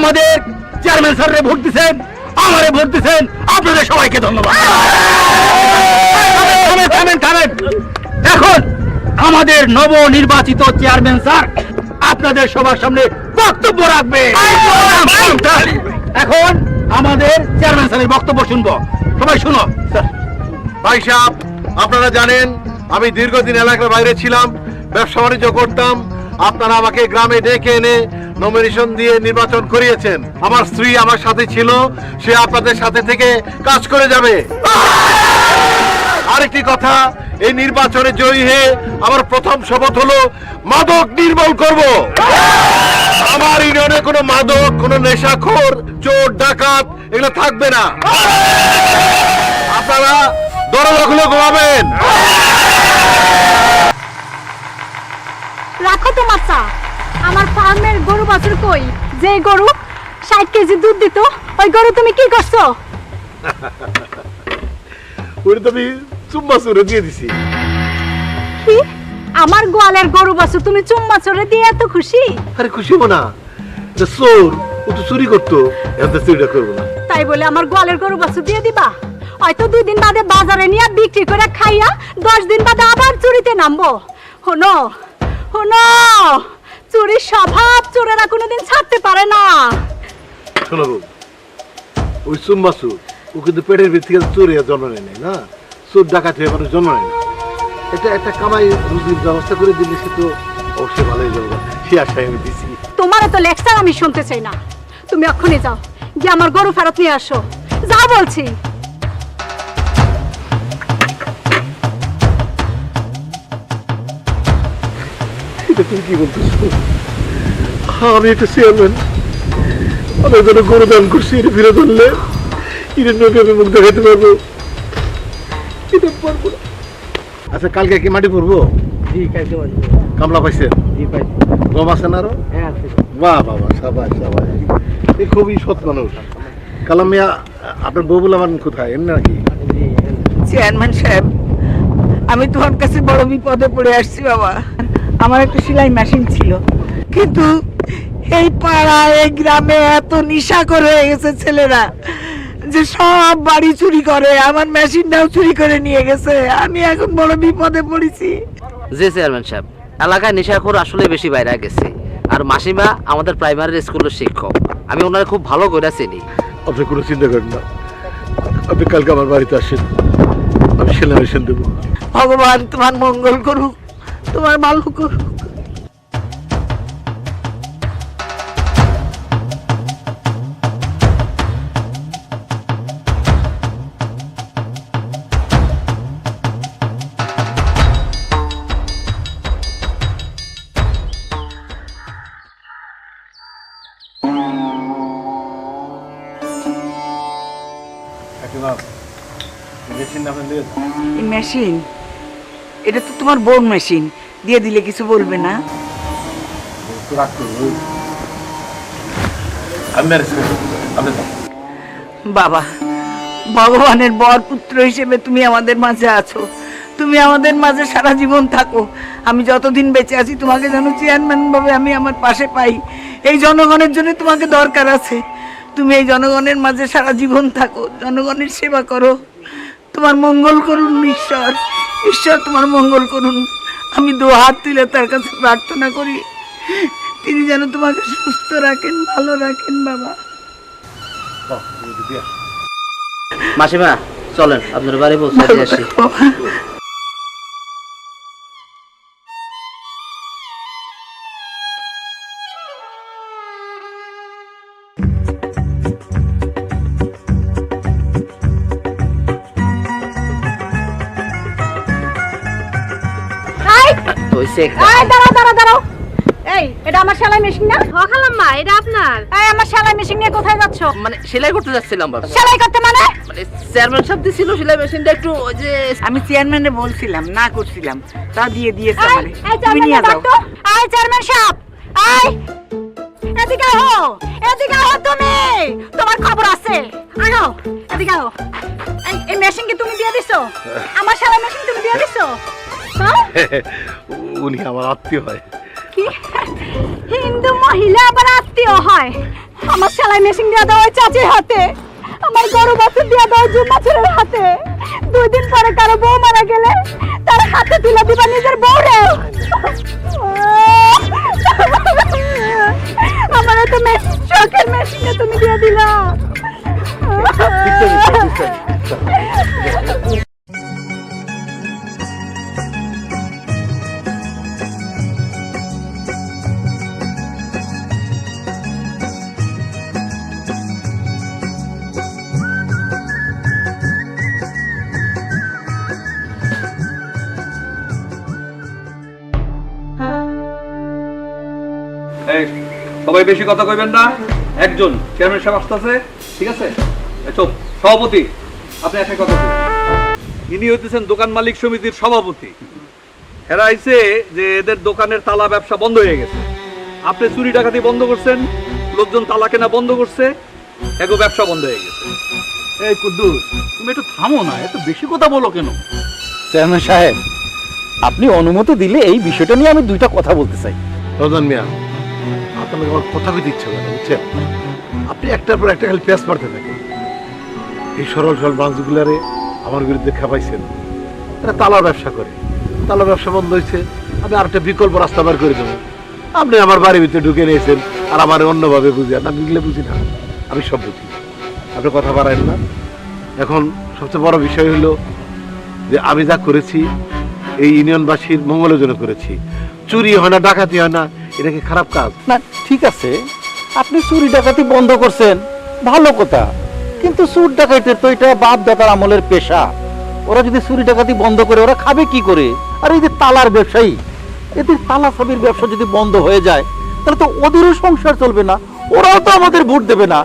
আমাদের chairman স্যাররে vote দিচ্ছেন, আমারে ভোট দিচ্ছেন, আপনাদের সবাইকে ধন্যবাদ। থামেন। এখন আমাদের নবনির্বাচিত চেয়ারম্যান স্যার আপনাদের সবার সামনে বক্তব্য রাখবে। এখন আমাদের চেয়ারম্যান স্যারের বক্তব্য শুনবো, সবাই শুনো। ভাই সাহেব, আপনারা জানেন আমি দীর্ঘদিন এলাকার বাইরে ছিলাম, ব্যবসা বাণিজ্য করতাম। আপনারা আমাকে গ্রামে ডেকে এনে নমিনেশন দিয়ে নির্বাচন করিয়েছেন। আমার স্ত্রী আমার সাথে ছিল, সে আপনাদের সাথে থেকে কাজ করে যাবে। আরেকটি কথা, এই নির্বাচনে জয়ী হয়ে আমার প্রথম শপথ হলো মাদক নির্মূল করব। আমার ইউনিয়নে কোনো মাদক, কোনো নেশাখোর, চোর, ডাকাত এগুলো থাকবে না। আপনারা দরজা খুলে ঘুমাবেন। রাখো তো মাচা, আমার ফার্মের গরু বাছুর কই? যে গরু 60 কেজি দুধ দিত, ওই গরু তুমি কি করছো? ওরে তো আমি চুম্মা চুরে দিয়ে দিছি। কি? আমার গোয়ালের গরু বাছুর তুমি চুম্মা চড়ে দিয়ে এত খুশি? আরে খুশি হবো না, এটা চোর, ও তো চুরি করতো, এখন চুরিটা করবো না। তাই বলে আমার গোয়ালের গরু বাছুর দিয়ে দিবা? হয়তো 2 দিন বাদে বাজারে নিয়ে বিক্রি করে খাইয়া 10 দিন বাদে আবার চুরিতে নামবো। শোনো, চুরির স্বভাব চোরেরা কোনোদিন ছাড়তে পারে না। শোনো গো, ওই চুম্মা চোর, ও কিন্তু পেটের ভিতর থেকে চোরে জন্ম নেয় নাই না, চোর ডাকাত হয়ে মানুষ জন্ম নেয় না। এটা একটা কামাই রুজির ব্যবস্থা করে দিলে সে তো অবশ্যই ভালোই যাবে, সে আশায় আমি দিছি। তোমার তো লেকচার আমি শুনতে চাই না, তুমি এক্ষুনি যাও, গিয়ে আমার গরু ফেরত নিয়ে আসো, যাও বলছি। এটা তুমি কি বলতেছো? আমি একটা চেয়ারম্যান, আমি যেন গরু দান করছি, এটা ফিরে ধরলে এটা নদী আমি মুখ দেখাতে পারবো? এটা পারবো না। আচ্ছা, কালকে কি মাটি পড়বো? জি কালকে বাজবে। কামলা পাইছেন? জি পাইছি। গম আছেন আরো? হ্যাঁ আছে। বাহ বাবা, সাবাস সাবাস, এ খুবই সৎ মানুষ। কালাম মিয়া, আপনার বউ বলে আমার কোথায়, এমনি নাকি? চেয়ারম্যান সাহেব, আমি তোমার কাছে বড় বিপদে পড়ে আসছি বাবা। আমার একটা সেলাই মেশিন ছিল, কিন্তু এই পাড়ায় এই গ্রামে এত নিশাখোর হয়ে গেছে ছেলেরা যে সব বাড়ি চুরি করে, আমার মেশিনটাও চুরি করে নিয়ে গেছে। আমি এখন বড় বিপদে পড়েছি। জি চেয়ারম্যান সাহেব, এলাকায় নেশাখোর আসলে বেশি বাইরে গেছে। আর মাসিমা আমাদের প্রাইমারি স্কুলের শিক্ষক, আমি ওনারা খুব ভালো করে চিনি। আপনি কোনো চিন্তা করেন না, আপনি কালকে আমার বাড়িতে আসেন, আমি সেলাই মেশিন দেবো। ভগবান তোমার মঙ্গল করুক, তোমার ভালো করুক। এই মেশিন, এটা তো তোমার বোন মেশিন, দিয়ে দিলে কিছু বলবে না? বাবা, ভগবানের বর পুত্র হিসেবে তুমি আমাদের মাঝে আছো, তুমি আমাদের মাঝে সারা জীবন থাকো। আমি যতদিন বেঁচে আছি তোমাকে যেন চেয়ারম্যান ভাবে আমি আমার পাশে পাই। এই জনগণের জন্য তোমাকে দরকার আছে। তুমি এই জনগণের মাঝে সারা জীবন থাকো, জনগণের সেবা করো। তোমার মঙ্গল করুন ঈশ্বর, ঈশ্বর তোমার মঙ্গল করুন। আমি 2 হাত তুলে তার কাছে প্রার্থনা করি, তিনি যেন তোমাকে সুস্থ রাখেন, ভালো রাখেন বাবা। মাসিমা চলেন, আপনার বাড়ি পৌঁছে দিয়ে আসি। বাবা, দাঁড়াও। এই, এটা আমার সেলাই মেশিন না? খালাম্মা, এটা আপনার? এই, আমার সেলাই মেশিন নিয়ে কোথায় যাচ্ছ? মানে সেলাই করতে যাচ্ছিলাম বাবা। সেলাই করতে মানে? মানে চেয়ারম্যান সাহেব দিছিল সেলাই মেশিনটা, একটু ওই যে আমি চেয়ারম্যানে বলছিলাম না করছিলাম, তা দিয়ে দিয়েছে এই, আমারে। এই তুমি নিয়ে চেয়ারম্যান যাও। ডাকতো। এই চেয়ারম্যান সাহেব, এই এদিকে আও, এদিকে আও তুমি, তোমার খবর আছে। আনো, এদিকে আও। এই মেশিন কি তুমি দিয়ে দিছো? আমার সেলাই মেশিন তুমি দিয়ে দিছো? হ্যাঁ? উনি আমার আত্মীয় হয়। কি হিন্দু মহিলা আবার আত্মীয় হয়? আমার সেলাই মেশিন দিয়ে দাও ওই চাচির হাতে, আমার গরু বাছুর দিয়ে দাও জুম্মা ছেলের হাতে। 2 দিন পরে কারো বউ মারা গেলে তার হাতে তুলে দিবা নিজের বউরে। আমার তো চোখের মেশিনে তুমি দিয়ে দিলা। এই সবাই বেশি কথা কইবেন না, একজন চেয়ারম্যান সাহেব আসতেছে, ঠিক আছে? চুপ। সভাপতি, আপনি একটা কথা বলুন। ইনি হইতেছেন দোকান মালিক সমিতির সভাপতি। এরা আইছে যে এদের দোকানের তালা ব্যবসা বন্ধ হয়ে গেছে, আপনি চুরি ডাকাতি বন্ধ করছেন, লোকজন তালা কেনা বন্ধ করছে, এগো ব্যবসা বন্ধ হয়ে গেছে। এই কুদ্দুস, তুমি একটু থামো না, এত বেশি কথা বলো কেন? চেয়ারম্যান সাহেব, আপনি অনুমতি দিলে এই বিষয়টা নিয়ে আমি 2টা কথা বলতে চাই। রজন মিয়া, আপনাকে আমার কথা কইতে ইচ্ছে করে, বুঝছেন? আপনি একটার পর একটা খালি পেঁচ মারতে থাকেন। এই সরল সরল ব্রাঞ্চগুলারে আমার বিরুদ্ধে খেপাইছেন। এরা তালার ব্যবসা করে, তালার ব্যবসা বন্ধ হয়েছে, আমি আর একটা বিকল্প রাস্তা বার করে দেবো। আপনি আমার বাড়ির ভিতরে ঢুকে নিয়েছেন আর আমার অন্যভাবে বুঝি, আর আমি এগুলো বুঝি না, আমি সব বুঝি। আপনি কথা বাড়ায়েন না। এখন সবচেয়ে বড় বিষয় হলো যে আমি যা করেছি এই ইউনিয়নবাসীর মঙ্গলের জন্য করেছি। চুরি হয় না, ডাকাতি হয় না, এটা কি খারাপ কাজ? না, ঠিক আছে, আপনি চুরি ডাকাতি বন্ধ করছেন, ভালো কথা, কিন্তু চুর ডাকাইতের তো এটা বাপ দাদার আমলের পেশা। ওরা যদি চুরি ডাকাতি বন্ধ করে ওরা খাবে কি করে? আর এই যে তালার ব্যবসায়ী, এদের তালা চাবির ব্যবসা যদি বন্ধ হয়ে যায় তাহলে তো ওদেরও সংসার চলবে না, ওরাও তো আমাদের ভোট দেবে না।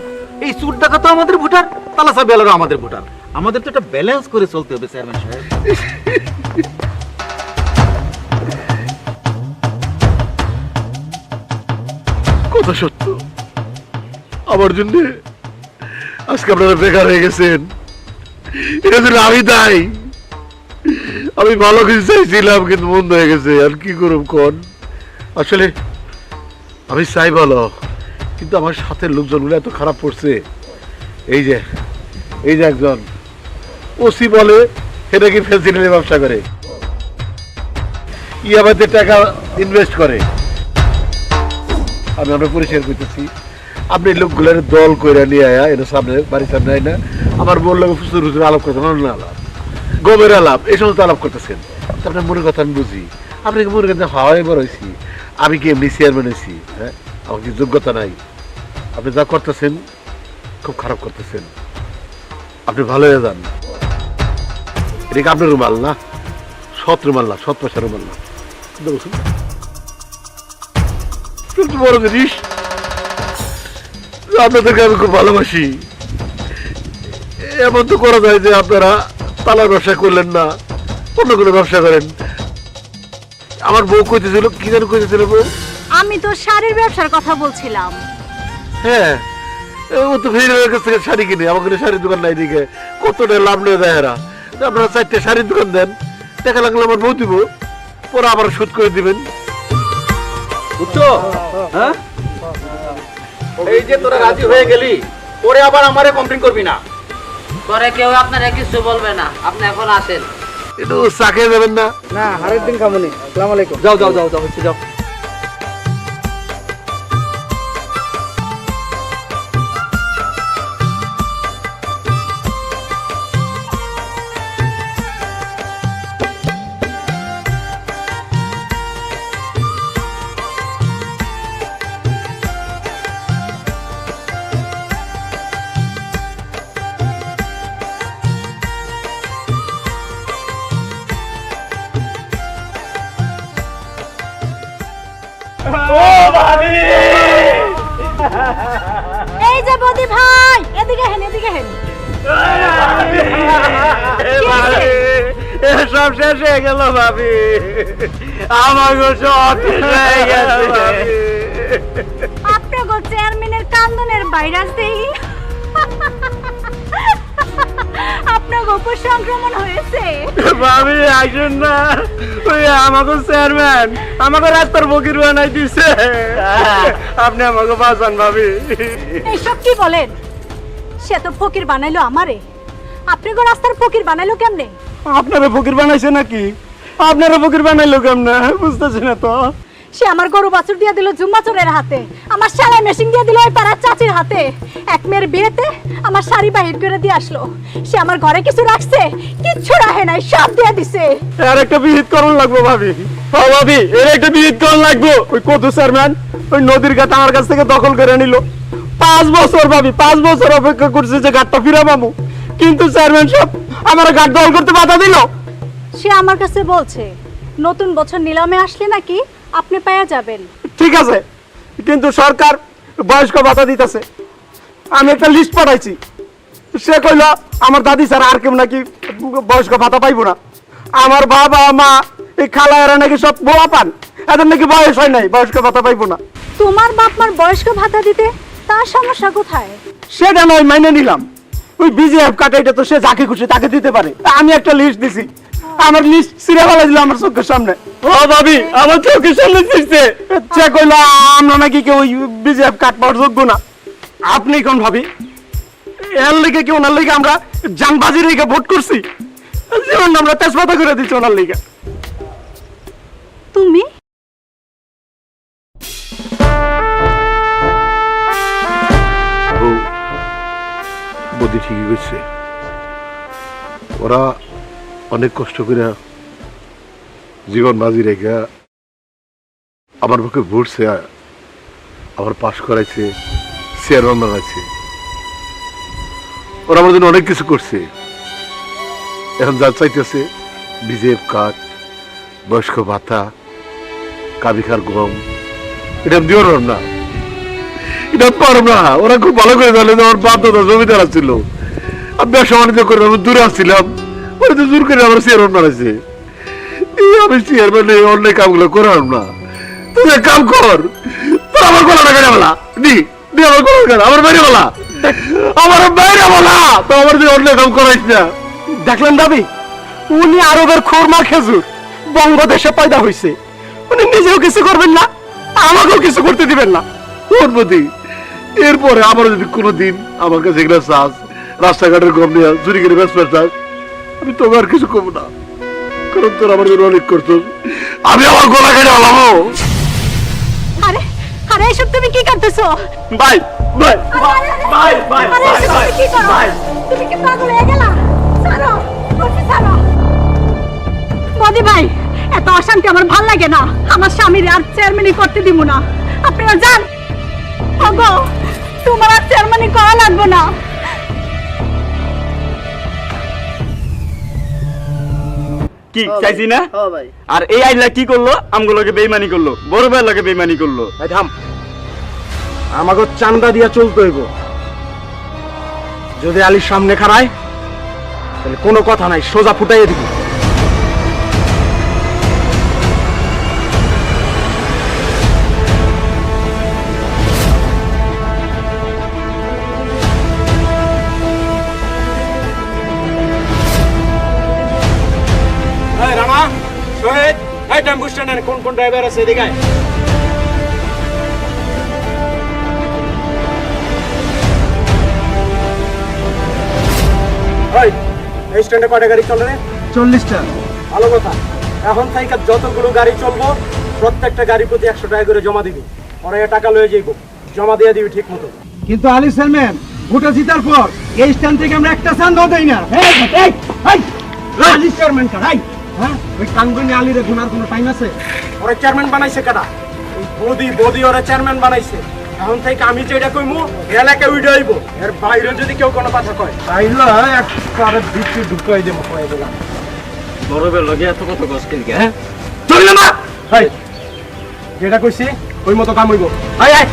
এই চুর ডাকাত তো আমাদের ভোটার, তালা চাবি আলারও আমাদের ভোটার। আমাদের তো একটা ব্যালেন্স করে চলতে হবে চেয়ারম্যান সাহেব। কথা সত্য, আমার জন্য আজকে আপনারা বেকার হয়ে গেছেন, এটা জন্য আমি দায়ী। আমি ভালো কিছু চাইছিলাম কিন্তু বন্ধ হয়ে গেছে, আর কি করব কোন? আসলে আমি চাই ভালো, কিন্তু আমার সাথে লোকজনগুলো এত খারাপ পড়ছে। এই যে একজন ওসি বলে সেটা কি ফেন্সিডিলের ব্যবসা করে, ইয়াবাতে টাকা ইনভেস্ট করে। আমি আমরা পরিষ্কার করতেছি, আপনি লোকগুলোর দল কইরা নিয়ে আয়া এটা সামনে বাড়ির সামনে আয় না, আমার বললো ফুসুর ফুসুর আলাপ করতেন, অন্য আলাপ, গমের আলাপ, এই সমস্ত আলাপ করতেছেন। আপনার মনের কথা আমি বুঝি, আপনি কি মনে করেন হাওয়াই বড় হয়েছি, আমি কি এমনি চেয়ারম্যান হয়েছি? হ্যাঁ, আমার কি যোগ্যতা নাই? আপনি যা করতেছেন খুব খারাপ করতেছেন, আপনি ভালো হয়ে যান। এটা কি আপনার রুমাল না? সৎ রুমাল না, সৎ পয়সা রুমাল না। বড় জিনিস, আপনাদেরকে আমি খুব ভালোবাসি। এমন তো করা যায় যে আপনারা তালার ব্যবসা করলেন না, অন্য কোনো ব্যবসা করেন। আমার বউ কইতেছিল, কি যেন কইতেছিল বউ? আমি তো শাড়ির ব্যবসার কথা বলছিলাম। হ্যাঁ, ও তো ফেরির কাছ থেকে শাড়ি কিনে, আমাকে শাড়ির দোকান নাই দিকে কতটা লাভ নিয়ে দেয় এরা। আপনারা 4টে শাড়ির দোকান দেন, টাকা লাগলে আমার বউ দিব, পরে আবার শোধ করে দিবেন, বুঝছো? হ্যাঁ, এই যে তোরা রাজি হয়ে গেলি, পরে আবার আমারে কমপ্লেইন করবি না। পরে কেউ আপনারা কিছু বলবে না, আপনি এখন আসেন। একটু চা খেয়ে যাবেন না? না, আরেক দিন খামুনি। আসসালামু আলাইকুম। যাও যাও যাও যাও, হচ্ছে যাও। এই যে বদি ভাই, এদিকে হেন, এদিকে হেন। সব শেষ হয়ে গেল ভাবি, আমার সব শেষ হয়ে গেছে। আপনাগো চেয়ারম্যানের কান্দনের ভাইরাস দেই। আপনার গোপন সংক্রমণ হয়েছে। ভাবি আসেন না, ওই আমাকে চেয়ারম্যান আমাকে রাস্তার ফকির বানাই দিছে। আপনি আমাকে বাঁচান ভাবি। এইসব কি বলেন? সে তো ফকির বানাইলো আমারে, আপনি গো রাস্তার ফকির বানাইলো কেমনে? আপনারা ফকির বানাইছে নাকি? আপনারা ফকির বানাইলো কেমনে বুঝতেছি না তো। সে আমার গরু বাছুর দিয়ে দিল জুম্মাচরের হাতে, আমার সেলাই মেশিন দিয়ে দিল ওই পাড়ার চাচির হাতে, এক মেয়ের বিয়েতে আমার শাড়ি বাহির করে দিয়ে আসলো। সে আমার ঘরে কিছু রাখছে? কিচ্ছু রাখে নাই, সব দিয়ে দিছে। আর একটা বিহিত করণ লাগবো ভাবি। ও ভাবি, এর একটা বিহিত করণ লাগবো। ওই কদু চেয়ারম্যান ওই নদীর ঘাট আমার কাছ থেকে দখল করে নিল। 5 বছর ভাবি, 5 বছর অপেক্ষা করছে যে ঘাটটা ফিরা পাবো, কিন্তু চেয়ারম্যান সব আমার ঘাট দখল করতে বাধা দিল। সে আমার কাছে বলছে নতুন বছর নিলামে আসলে নাকি আপনি পাওয়া যাবেন। ঠিক আছে, কিন্তু সরকার বয়স্ক ভাতা দিতেছে। আমি একটা লিস্ট পাঠাইছি, সে কইল আমার দাদি স্যার আর কেউ নাকি বয়স্ক ভাতা পাইব না। আমার বাবা মা এই খালা এরা নাকি সব বোয়া পান, এদের নাকি বয়স হয় নাই, বয়স্ক ভাতা পাইব না। তোমার বাপ মার বয়স্ক ভাতা দিতে তার সমস্যা কোথায়? সেটা নয় মাইনে নিলাম, ওই বিজিএফ কাটাইটা তো সে যাকে খুশি তাকে দিতে পারে। আমি একটা লিস্ট দিছি, আমার লিস্ট সিরিয়া ফেলা দিল আমার চোখের সামনে। ও ভাবি, আমার চোখের সামনে দিচ্ছে। সে কইল আমরা নাকি কেউ ওই বিজিএফ কাট পাওয়ার যোগ্য না। আপনি কোন ভাবি? এর লিগে কি ওনার লিগে আমরা জানবাজির লিগে ভোট করছি? জীবন আমরা তেজপাতা করে দিচ্ছি ওনার লিগে। তুমি বদি ঠিকই কইছে, ওরা অনেক কষ্ট করে জীবন বাজি রেখে আমার পক্ষে ভুটছে, আমার পাশ করাইছে, চেয়ারম্যান বানাইছে। ওরা আমার জন্য অনেক কিছু করছে। এখন যা চাইতেছে বিজেপ কার্ড, বয়স্ক ভাতা, কাবিখার গম, এটা আমি দিও না, এটা পারব না। ওরা খুব ভালো করে জানে যে আমার বাপ দাদা জমিদার ছিল, আমি ব্যবসা বাণিজ্য করে আমি দূরে আসছিলাম, ওরা তো জোর করে আমার চেয়ারম্যান বানাইছে। আমি চেয়ারম্যান অনেক কামগুলো করার না। তুই এক কাম কর, তোর আমার গলাটা কেটে বলা নি, আমার গলা কেটে আমার বাইরে বলা, আমার বাইরে বলা, তো আমার যে অন্য কাম করাইস না। দেখলেন দাবি, উনি আরবের খোরমা খেজুর, বঙ্গদেশে পয়দা হয়েছে। উনি নিজেও কিছু করবেন না, আমাকেও কিছু করতে দিবেন না। তোর প্রতি এরপরে আমার যদি কোনোদিন আমার কাছে এগুলো চাস, রাস্তাঘাটের গম নিয়ে চুরি করে ব্যস্ত চাস, আমি তোকে আর কিছু করবো না, কারণ তোর আমার জন্য অনেক করছিস। আমি আমার গলা কেটে বলাবো। আরে আরে এসব তুমি কি করতেছো? ভাই ভাই ভাই ভাই আরে এসব তুমি কি করো? তুমি কি পাগল হয়ে গেলা? ছাড়ো, ওকে ছাড়ো। বদি ভাই, এত অশান্তি আমার ভাল লাগে না। আমার স্বামীর আর চেয়ারম্যানই করতে দিব না। আপনারা যান। ওগো, তোমার আর চেয়ারম্যানই করা লাগবে না। কি চাইছি না? আর এই আইলা কি করলো? আমগুলোকে বেইমানি করলো, বড় ভাইয়ের লোকে বেইমানি করলো। থাম, আমাকে চান্দা দিয়া চলতে হইব। যদি আলীর সামনে খাড়ায় তাহলে কোনো কথা নাই, সোজা ফুটাইয়ে দিব। রামা, শহীদ, এই টেম্পু স্ট্যান্ডে কোন কোন ড্রাইভার আছে এদিকে আয়। এই স্ট্যান্ডে কয়টা গাড়ি চলে রে? 40টা। ভালো কথা, এখন থেকে যতগুলো গাড়ি চলবো প্রত্যেকটা গাড়ি প্রতি 100 টাকা করে জমা দিবি। পরে টাকা লয়ে যাইব, জমা দিয়ে দিবি ঠিক মতো। কিন্তু আলী চেয়ারম্যান, ভোটে জিতার পর এই স্ট্যান্ড থেকে আমরা একটা চান্দাও দেই না। আলী চেয়ারম্যান কারাই, হ্যাঁ, ওই কাঙ্গনি আলীরে গুনার কোনো টাইম আছে? ওরা চেয়ারম্যান বানাইছে কাটা? ওই বদি ওরা চেয়ারম্যান বানাইছে। এখন থেকে আমি যেটা কইমু এলাকায় উইডে আইব, এর বাইরে যদি কেউ কোনো কথা কয় তাইলে একবারে ভিতরে ঢুকাই দেবো, কয়ে দিলাম। বড়বের লগে এত কত গছ কিনকে, হ্যাঁ? চল না ভাই, যেটা কইছি ওই মতো কাম হইব। আয় আয়।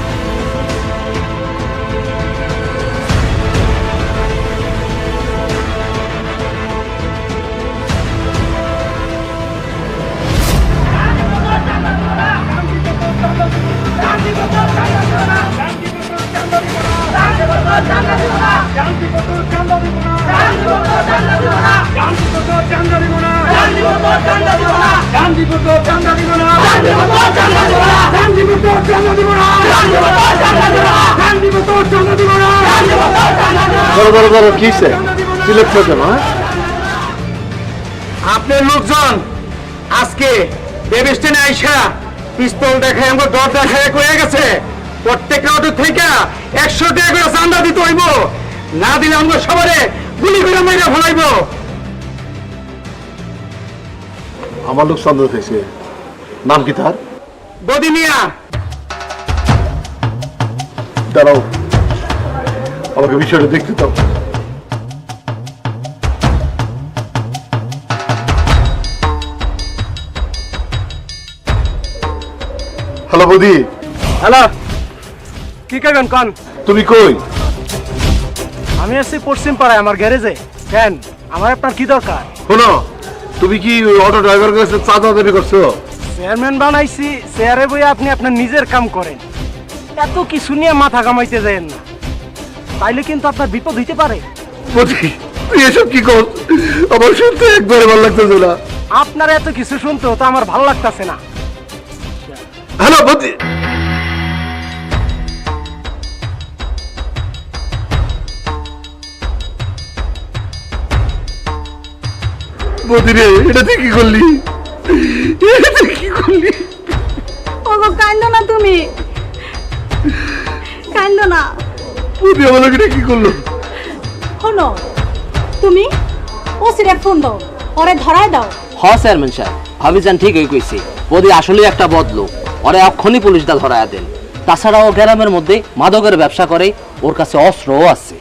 শান্তি কি সিলেক্ট কেন? আপনার লোকজন আজকে বেবিস্টেনে আইসা পিস্তল দেখায় আমাকে ডর দেখায় কয়ে গেছে প্রত্যেকটা অটো থেকে 100 টাকা করে চান্দা দিতে হইব, না দিলে আমরা সবারে গুলি করে মেরে ফেলাইব। আমার লোক সন্দেহ হয়েছে, নাম কি তার? বদিনিয়া। দাঁড়াও, আমাকে বিষয়টা দেখতে দাও। হ্যালো বৌদি। হ্যালো, কি করবেন কন? তুমি কই? আমি আসছি পশ্চিম পাড়ায় আমার গ্যারেজে। কেন, আমার আপনার কি দরকার? শোনো, তুমি কি ওই অটো ড্রাইভার কাছে চাঁদা দাবি করছো? চেয়ারম্যান বানাইছি, চেয়ারে বইয়া আপনি আপনার নিজের কাম করেন, এত কিছু নিয়ে মাথা কামাইতে যায়েন না, তাইলে কিন্তু আপনার বিপদ হইতে পারে। বৌদি, তুই এসব কি কর? আমার শুনতে একবারে ভালো লাগতেছে না। আপনার এত কিছু শুনতে তো আমার ভালো লাগতেছে না। হ্যালো বৌদি। বৌদি রে, এটা তুই কি করলি? এটা তুই কি করলি? ওগো কান্দো না তুমি, কান্দো না। বৌদি আমার এটা কি করলো? শোনো, তুমি ও সিরেপ ফোন দাও, ওরে ধরায় দাও। হ চেয়ারম্যান সাহেব, ভাবিজান ঠিকই কইছে, বদি আসলে একটা বদলোক, ওরে এক্ষুনি পুলিশ দা ধরায়া দেন। তাছাড়া ও গ্রামের মধ্যে মাদকের ব্যবসা করে, ওর কাছে অস্ত্রও আছে।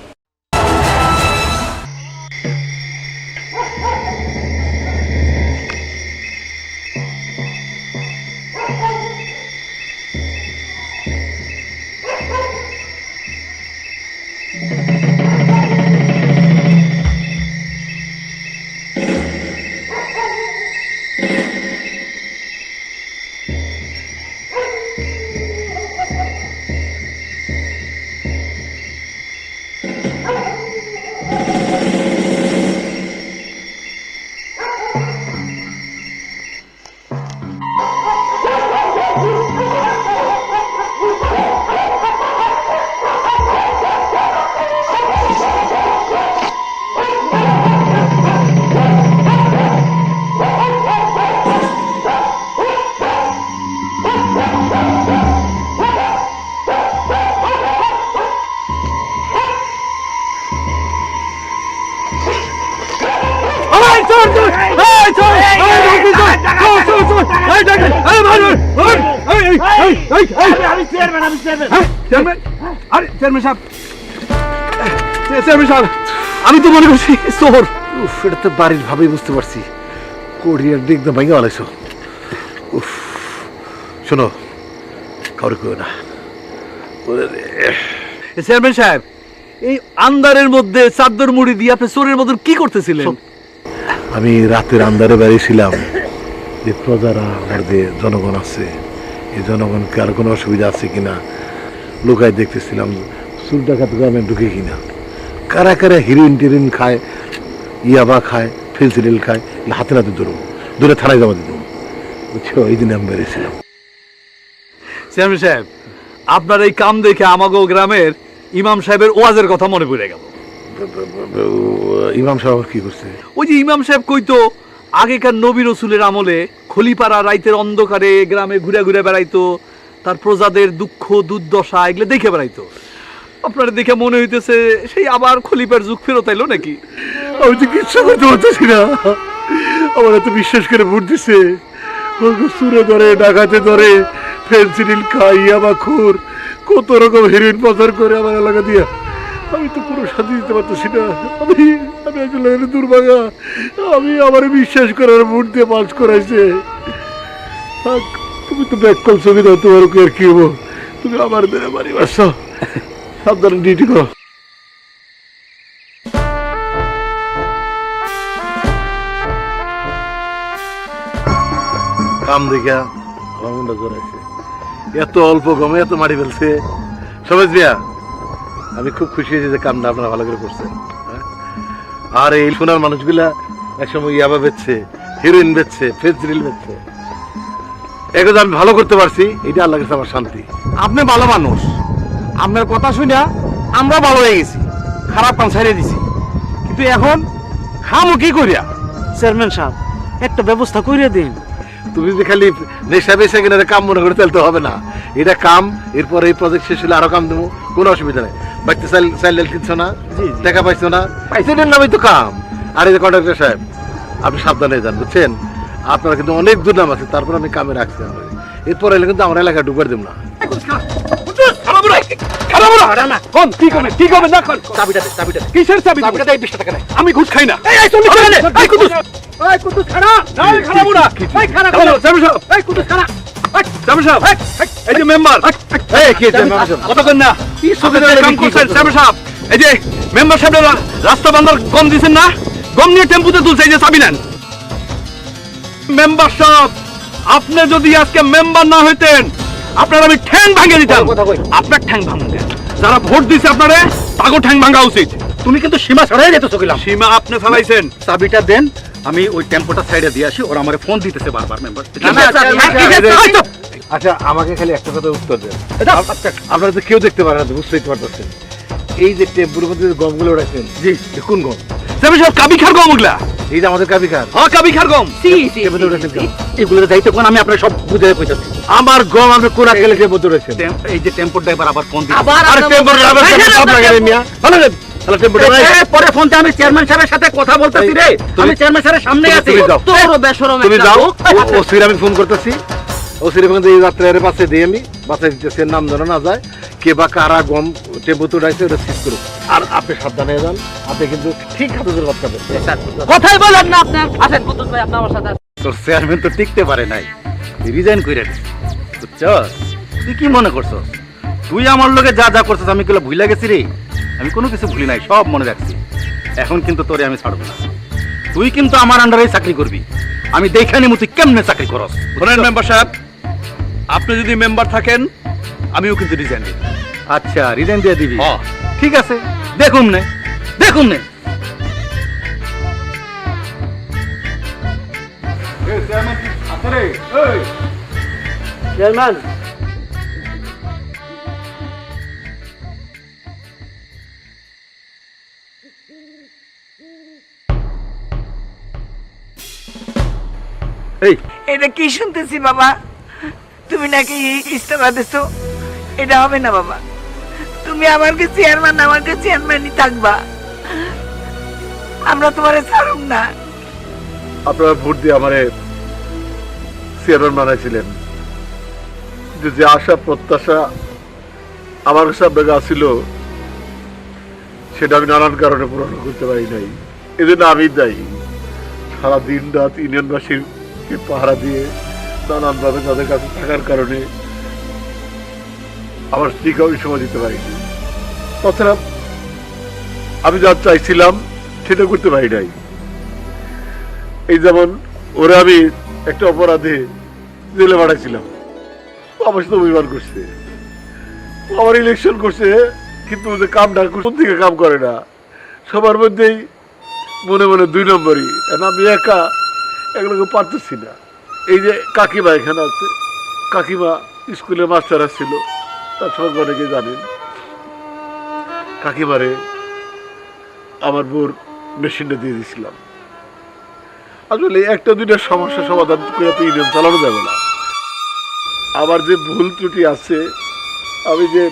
আমি তো মনে করছি চোর। এটা তো বাড়ির ভাবেই বুঝতে পারছি। কোরিয়ার দিক দিয়ে ভাঙে আলাইছো। শোনো, কাউরে কেউ না। চেয়ারম্যান সাহেব, এই আন্ধারের মধ্যে চাদর মুড়ি দিয়ে আপনি চোরের মতন কি করতেছিলেন? আমি রাতের আন্ধারে বেরিয়েছিলাম, যে প্রজারা আমার যে জনগণ আছে, এই জনগণকে আর কোনো অসুবিধা আছে কিনা লোকায় দেখতেছিলাম, চুল ডাকাত গ্রামে ঢুকে কিনা, কারা কারা হিরোইন টিরোইন খায়, ইয়াবা খায়, ফেন্সিডিল খায়, হাতে নাতে ধরুন, দূরে থানায় জমা দিত। বুঝছো, এই দিনে আমি বেরিয়েছিলাম। চেয়ারম্যান সাহেব, আপনার এই কাম দেখে আমাগো গ্রামের ইমাম সাহেবের ওয়াজের কথা মনে পড়ে গেল। ইমাম সাহেব কি করছে? ওই যে ইমাম সাহেব কইতো, আগেকার নবী রসুলের আমলে খলিপাড়া রাইতের অন্ধকারে গ্রামে ঘুরে ঘুরে বেড়াইতো, তার প্রজাদের দুঃখ দুর্দশা এগুলো দেখে বেড়াইতো। আপনার দেখে মনে হইতেছে সেই আবার খলিফার যুগ ফেরত আইলো নাকি? আমি তো কিচ্ছু করতে পারতেছি না। আমার এত বিশ্বাস করে ভোট দিছে, সুরে ধরে, ডাকাতে ধরে, ফেন্সিডিল খাই, ইয়াবা খুর, কত রকম হিরোইন পাচার করে আমার এলাকা দিয়া। আমি তো পুরো শান্তি দিতে পারতেছি না। আমি আসলে দুর্ভাগা। আমি আমার বিশ্বাস করার ভোট দিয়ে পাস করাইছে। তুমি তো ব্যাক কল ছবি দাও, তোমার আর কি হবো? তুমি আমার দেরে বাড়ি বাস, সাবধানে ডিউটি করো। কাম দেখা আমার মনটা জোরাইছে। এত অল্প গমে এত মারি ফেলছে। সবাই দিয়া আমি খুব খুশি হয়েছি যে কামটা আপনারা ভালো করে করছেন। আর এই সোনার মানুষগুলা একসময় ইয়াবা বেচছে, হিরোইন বেচছে, ফেন্সিডিল বেচছে, এগুলো আমি ভালো করতে পারছি, এটা আল্লাহর কাছে আমার শান্তি। আপনি ভালো মানুষ, আপনার কথা শুনে আমরা ভালো হয়ে গেছি, খারাপ কাম ছাড়িয়ে দিছি। কিন্তু এখন খামো কি করিয়া? চেয়ারম্যান সাহেব, একটা ব্যবস্থা করিয়া দিন। তুমি যদি খালি নেশা বেশা কিনা কাম মনে করে চলতে হবে না, এটা কাম। এরপর এই প্রজেক্ট শেষ হলে আরো কাম দেবো, কোনো অসুবিধা নেই। বাড়িতে চাইল কিনছো না, টাকা পাইছো না, পাইছেন নামই তো কাম। আর এই যে কন্ট্রাক্টর সাহেব, আপনি সাবধানে যান, বুঝছেন? আপনারা কিন্তু অনেক দুর্নাম আছে, তারপর আমি কামে রাখছি। এরপর এলে কিন্তু আমার এলাকা ঢুকার দেব না। আমি ঘুষ খাই না। এই যে মেম্বার, কতক্ষণ না কাম করছেন চেয়ারম্যান সাহেব? এই যে মেম্বার সাহেব রাস্তা বান্ধার গম দিচ্ছেন না, গম নিয়ে টেম্পুতে তুলছে, এই যে চাবি নেন। মেম্বার সাহেব, আপনি যদি আজকে মেম্বার না হইতেন, আপনার আমি ঠ্যাং ভাঙিয়ে দিতাম। আপনার ঠ্যাং ভাঙবে, যারা ভোট দিছে আপনারে তাগো ঠ্যাং ভাঙা উচিত। তুমি কিন্তু সীমা ছাড়াই যেতে চকিলাম। সীমা আপনি ফেলাইছেন। চাবিটা দেন, আমি ওই টেম্পোটা সাইডে দিয়ে আসি। ওরা আমার ফোন দিতেছে বারবার। মেম্বার, আচ্ছা, আমাকে খালি একটা কথা উত্তর দেন। আপনারা তো কেউ দেখতে পারেন না, বুঝতেই পারতেছেন। এই যে টেম্পুর মধ্যে গমগুলো উড়াইছেন, জি, কোন গম? কাবি খার গম ওগুলা। এই যে আমাদের কাবিকার, হ্যাঁ কাবি খার গম। এগুলোর দায়িত্ব কোন? আমি আপনার সব বুঝে কইতাছি। আমার গম আপনি কোন গেলে টেম্পু উড়াইছেন? এই যে টেম্পোর ড্রাইভার আবার ফোন দিচ্ছে। আর টেম্পুর ড্রাইভার আপনাকে মিয়া ভালো দেন। তাহলে টেম্পু ড্রাইভার পরে ফোনতে আমি চেয়ারম্যান সাহেবের সাথে কথা বলতেছি রে। আমি চেয়ারম্যান সাহেবের সামনে আছি। তোর বেশরম তুমি একটা যাও, লোক। ও সির আমি ফোন করতেছি। ও সির এখানে এই যাত্রার পাশে দিয়ে আমি বাসায় দিতেছি, নাম জানা না যায়, কে বা কারা গম টেম্পু উড়াইছে ওটা ঠিক করুক। আর আপনি সাবধানে যান, আপনি কিন্তু ঠিক হাতে ধরে বাদ করবেন। কথাই বলেন না আপনার। আসেন কুদ্দুস ভাই, আপনি আমার সাথে আসেন। তোর চেয়ারম্যান তো টিকতে পারে নাই, রিজাইন করে দে, বুঝছস? তুই কি মনে করছস তুই আমার লগে যা যা করছস আমি গুলো ভুলে গেছি রে? আমি কোনো কিছু ভুলি নাই, সব মনে রাখছি। এখন কিন্তু তোরে আমি ছাড়বো না। তুই কিন্তু আমার আন্ডারেই চাকরি করবি। আমি দেখে নিমু তুই কেমনে চাকরি করস। শোনেন মেম্বার সাহেব, আপনি যদি মেম্বার থাকেন আমিও কিন্তু রিজাইন দিই। আচ্ছা, রিজাইন দিয়ে দিবি? হ্যাঁ। ঠিক আছে, দেখুন নে, দেখুন নে। চেয়ারম্যান, এই এটা কি শুনতেছি বাবা? তুমি নাকি ইস্তফা দিছো? এটা হবে না বাবা। তুমি আমাকে চেয়ারম্যান, আমাকে চেয়ারম্যানই থাকবা। আমরা তোমারে ছাড়ুম না। আপনারা ভোট দিয়ে আমারে চেয়ারম্যান বানাইছিলেন, যে আশা প্রত্যাশা আমার সামনে ছিল সেটা আমি নানান কারণে পূরণ করতে পারি নাই। এজন্য আমি দায়ী। সারা দিন রাত ইউনিয়নবাসীকে পাহারা দিয়ে নানানভাবে তাদের কাছে থাকার কারণে আমার স্ত্রীকে আমি সময় দিতে পারিনি। তাছাড়া আমি যা চাইছিলাম সেটা করতে পারি নাই। এই যেমন ওরা আমি একটা অপরাধে জেলে পাঠাইছিলাম, আমার সাথে অভিমান করছে, আমার ইলেকশন করছে, কিন্তু যে কামটা কোন দিকে কাম করে না, সবার মধ্যেই মনে মনে 2 নম্বরই। আমি একা এগুলোকে পারতেছি না। এই যে কাকিমা এখানে আছে, কাকিমা স্কুলে মাস্টার আসছিল, তার সঙ্গে অনেকে জানেন। কাকিমারে আমার বোর মেশিনটা দিয়ে দিয়েছিলাম। আসলে 1-2টা সমস্যা সমাধান করে তো ইউনিয়ন চালানো যাবে না। আমার যে ভুল ত্রুটি আছে, আমি যে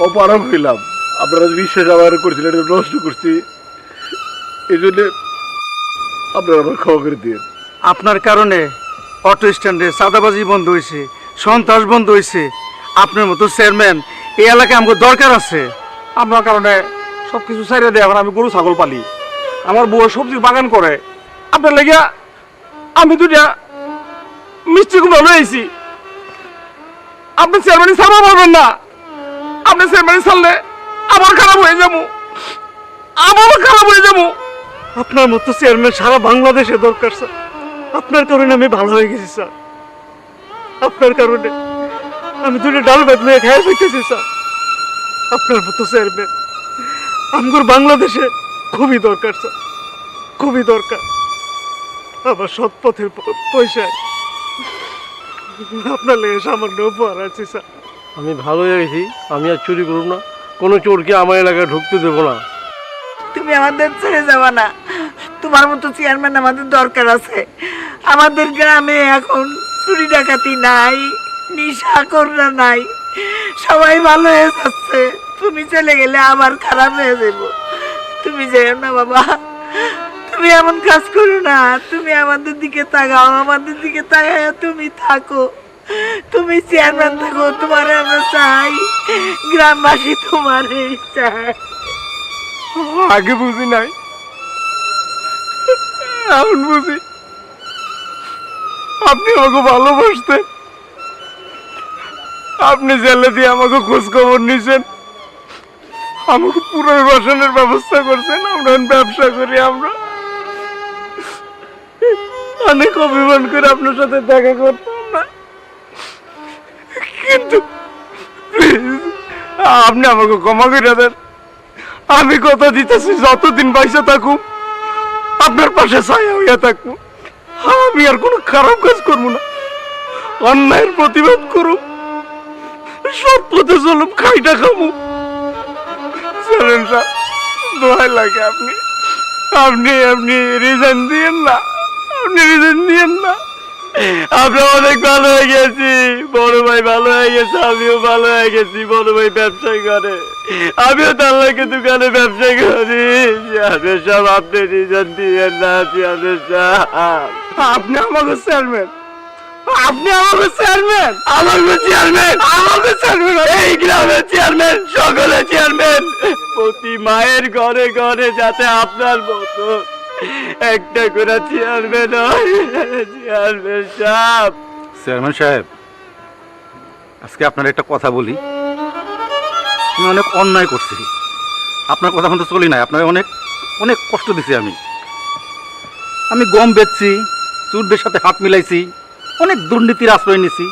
অপারগ হইলাম, আপনারা বিশ্বাস আমার করছিলেন, এটা নষ্ট করছি, এই জন্য আপনারা আমার ক্ষমা করে দিন। আপনার কারণে অটো স্ট্যান্ডে চাঁদাবাজি বন্ধ হয়েছে, সন্ত্রাস বন্ধ হয়েছে। আপনার মতো চেয়ারম্যান এই এলাকায় আমাকে দরকার আছে। আপনার কারণে সবকিছু ছাইড়ে দেয়। এখন আমি গরু ছাগল পালি, আমার বউ সবজির বাগান করে। আপনার লেগে আমি 2টা মিষ্টি কুমড়া লয়েছি। আপনি চেয়ারম্যান ছাড়া পারবেন না। আপনি চেয়ারম্যান ছাড়লে আমার খারাপ হয়ে যাবো, আমারও খারাপ হয়ে যাবো। আপনার মতো চেয়ারম্যান সারা বাংলাদেশে দরকার স্যার। আপনার কারণে আমি ভালো হয়ে গেছি স্যার। আপনার কারণে আমি 2টা ডাল ভাত লয়ে খেয়ে ফেলতেছি স্যার। আপনার মতো চেয়ারম্যান আমার বাংলাদেশে খুবই দরকার স্যার, খুবই দরকার। আমার সৎ পথের পয়সায় আপনার লেগে সামান্য উপহার আছে স্যার। আমি ভালো হয়ে গেছি, আমি আর চুরি করব না, কোনো চোরকে আমার এলাকায় ঢুকতে দেবো না। তুমি আমাদের ছেড়ে যাবা না। তোমার মতো চেয়ারম্যান আমাদের দরকার আছে। আমাদের গ্রামে এখন চুরি ডাকাতি নাই, নিশাখোররা নাই, সবাই ভালো হয়ে যাচ্ছে। তুমি চলে গেলে আবার খারাপ হয়ে যাব। তুমি যেও না বাবা, তুমি এমন কাজ করো না। তুমি আমাদের দিকে তাকাও, আমাদের দিকে তাকাও, তুমি থাকো, তুমি চেয়ারম্যান থাকো, তোমারে আমরা চাই, গ্রামবাসী তোমারে চাই। আগে বুঝি নাই, এখন বুঝি আপনি আমাকে ভালোবাসতেন। আপনি জেলে দিয়ে আমাকে খোঁজ খবর নিছেন, আমাকে পুনর্বাসনের ব্যবস্থা করছেন। আমরা ব্যবসা করি, আমরা অনেক অভিমান করে আপনার সাথে দেখা করতাম না, কিন্তু প্লিজ আপনি আমাকে ক্ষমা করে দেন। আমি কথা দিতেছি, যতদিন পয়সা থাকুক আপনার পাশে ছায়া হইয়া থাকবো। আমি আর কোনো খারাপ কাজ করবো না, অন্যায়ের প্রতিবাদ করুক, সৎ পথে চলুম, খাইটা খাবো। চলেন স্যার, দোয়াই লাগে আপনি আপনি আপনি রিজাইন দিয়েন না, আপনি রিজাইন দিয়েন না। আমরা অনেক ভালো হয়ে গেছি, বড় ভাই ভালো হয়ে গেছে, আমিও ভালো হয়ে গেছি। বড় ভাই ব্যবসায় করে, আমিও তার লাগে দোকানে ব্যবসা করি। চেয়ারম্যান সাহেব, আপনি রিজাইন দিয়েন না। চেয়ারম্যান সাহেব, আপনি আমাকে চেয়ারম্যান, আপনি আমাকে চেয়ারম্যান, আমাকে চেয়ারম্যান, আমাকে চেয়ারম্যান, এই গ্রামের চেয়ারম্যান, সকলে চেয়ারম্যান। প্রতি মায়ের ঘরে ঘরে যাতে আপনার মতো একটা করে চেয়ারম্যান হয়। চেয়ারম্যান সাহেব, চেয়ারম্যান সাহেব, আজকে আপনার একটা কথা বলি। আমি অনেক অন্যায় করছি, আপনার কথা মতো চলি নাই, আপনার অনেক অনেক কষ্ট দিছি। আমি গম বেচছি, চুরদের সাথে হাত মিলাইছি, অনেক দুর্নীতির আশ্রয় নিছি।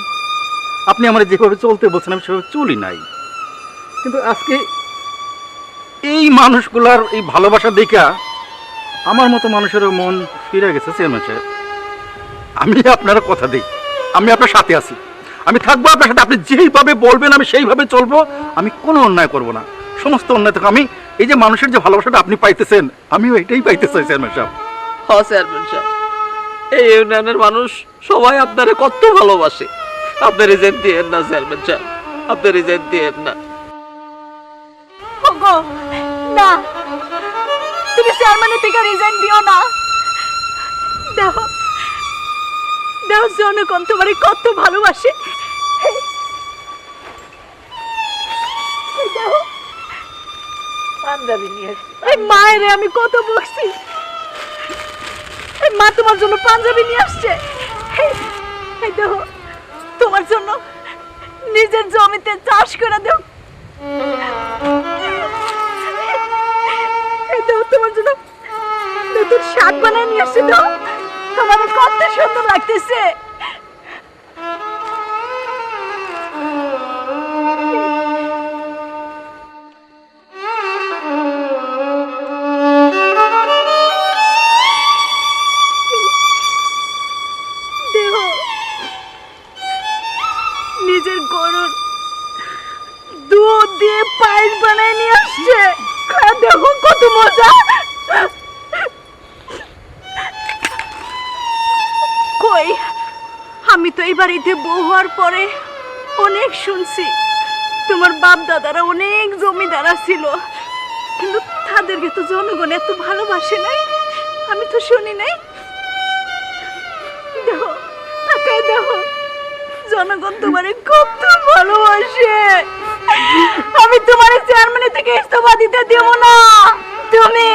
আপনি আমার যেভাবে চলতে বলছেন আমি সেভাবে চলি নাই, কিন্তু আজকে এই মানুষগুলার এই ভালোবাসা দেখা আমার মতো মানুষের মন ফিরে গেছে। চেয়ারম্যান সাহেব, আমি আপনার কথা দিই, আমি আপনার সাথে আছি, আমি থাকবো আপনার সাথে। আপনি যেইভাবে বলবেন আমি সেইভাবে চলবো, আমি কোনো অন্যায় করব না। সমস্ত অন্যায় থেকে আমি এই যে মানুষের যে ভালোবাসাটা আপনি পাইতেছেন, আমিও এটাই পাইতে চাই। চেয়ারম্যান সাহেব, চেয়ারম্যান সাহেব, এই ইউনিয়নের মানুষ সবাই আপনারে কত ভালোবাসে। আপনি রিজাইন দিয়েন না চেয়ারম্যান সাহেব, আপনি রিজাইন দিয়েন না। ওগো না, তুমি চেয়ারম্যানের থেকে রিজাইন দিও না। দেখো দেখো, জনগণ তোমারে কত ভালোবাসে। এই দেখো, পাঞ্জাবি নিয়ে এসছি। এই মায়ের আমি কত বকছি, এই মা তোমার জন্য পাঞ্জাবি নিয়ে আসছে। এই দেখো, তোমার জন্য নিজের জমিতে চাষ করে দেও। এই দেখো, তোমার জন্য নতুন শাক বানিয়ে নিয়ে আসছে। দাও, তোমার কত সুন্দর লাগতেছে। দেখো, নিজের গরুর দুধ দিয়ে পায়েস বানায় নিয়ে আসছে। দেখো কত মজা। কই, আমি তো এই বাড়িতে বউ হওয়ার পরে অনেক শুনছি তোমার বাপ দাদারা অনেক জমিদার ছিল, কিন্তু তাদেরকে তো জনগণ এত ভালোবাসে নাই, আমি তো শুনি নাই। দেখো, তাকাই দেখো, জনগণ তোমারে কত ভালোবাসে। আমি তোমার চেয়ারম্যানের থেকে ইস্তফা দিতে দেব না। তুমি